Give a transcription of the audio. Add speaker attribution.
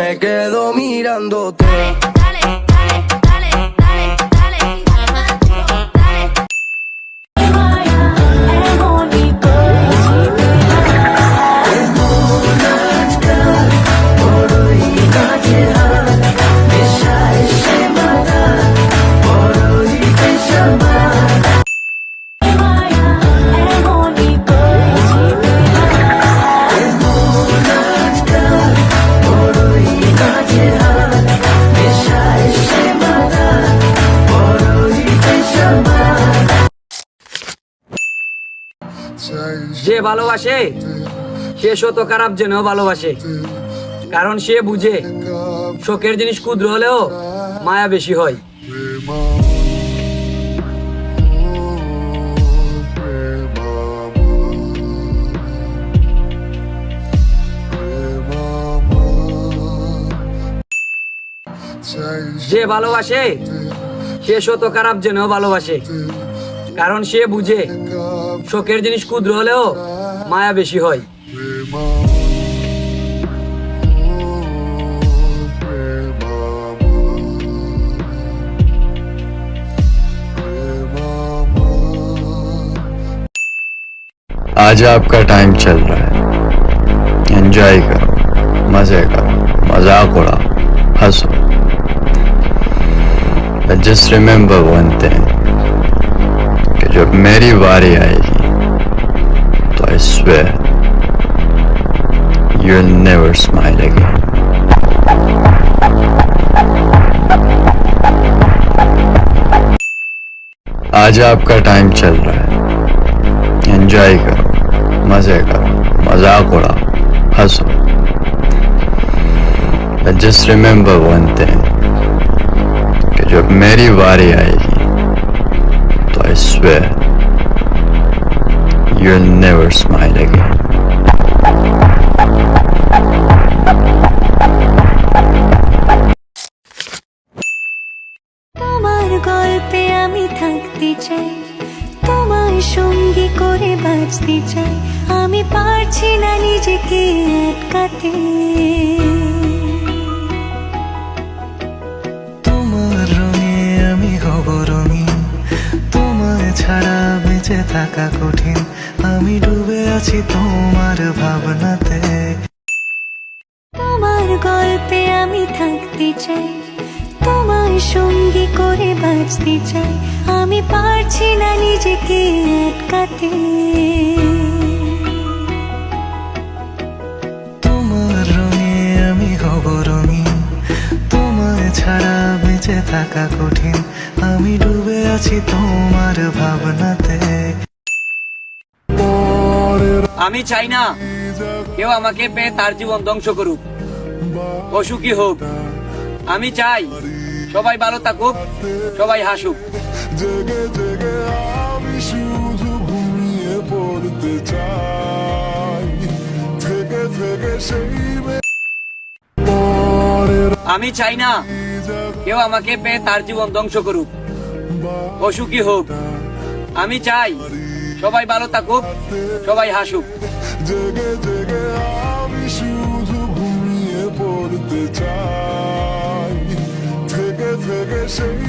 Speaker 1: me quedo mirándote.
Speaker 2: যে ভালোবাসে সে শত খারাপ জেনেও ভালোবাসে, কারণ সে বুঝে শোকের জিনিস ক্ষুদ্র হলেও মায়া বেশি হয়। যে ভালোবাসে সে শত খারাপ জেনেও ভালোবাসে, কারণ সে বুঝে শোকের জিনিস ক্ষুদ্র হলেও মায়া বেশি হয়।
Speaker 3: आज आपका टाइम चल रहा है, एंजॉय करो, मजे करो, मजाक उड़ाओ, हंसो। But just remember one thing, कि जब मेरी बारी आएगी तो I swear you'll never smile again. आज आपका टाइम चल रहा है, एंजॉय करो, मजे करो, मजाक उड़ाओ, हंसो। But just remember one thing, कि जब मेरी बारी आएगी तो I swear you'll never smile again.
Speaker 4: তোমার গল্পে আমি থাকতে চাই, তোমার সঙ্গী করে বাঁচতে চাই, আমি পারছি না নিজেকে আটকাতে।
Speaker 5: তোমার রঙে আমি হব রঙিন, তোমায় ছাড়া বেঁচে থাকা কঠিন, আমি ডুবে আছি তোমার ভাবনাতে।
Speaker 4: তোমার গল্পে আমি থাকতে চাই, তোমার সঙ্গী করে বাঁচতে চাই, আমি পারছি না নিজেকে আটকাতে।
Speaker 5: তোমার রঙে আমি হব রঙিন, তোমায় ছাড়া বেঁচে থাকা কঠিন, আমি ডুবে আছি তোমার ভাবনাতে।
Speaker 2: আমি চাই না কেউ আমাকে পেয়ে তার জীবন ধ্বংস করুক, অসুখী হোক। আমি চাই সবাই ভালো থাকুক, সবাই হাসুক।
Speaker 6: জেগে জেগে আমি শুধু ঘুমিয়ে পড়তে চাই, থেকে থেকে সেই
Speaker 2: আমি চাই না কেউ আমাকে পেয়ে তার জীবন ধ্বংস করুক, অসুখী হোক। আমি চাই সবাই ভালো থাকুক, সবাই হাসুক।
Speaker 6: জেগে জেগে আমি শুধু ঘুমিয়ে পড়তে চাই, থেকে থেকে সেই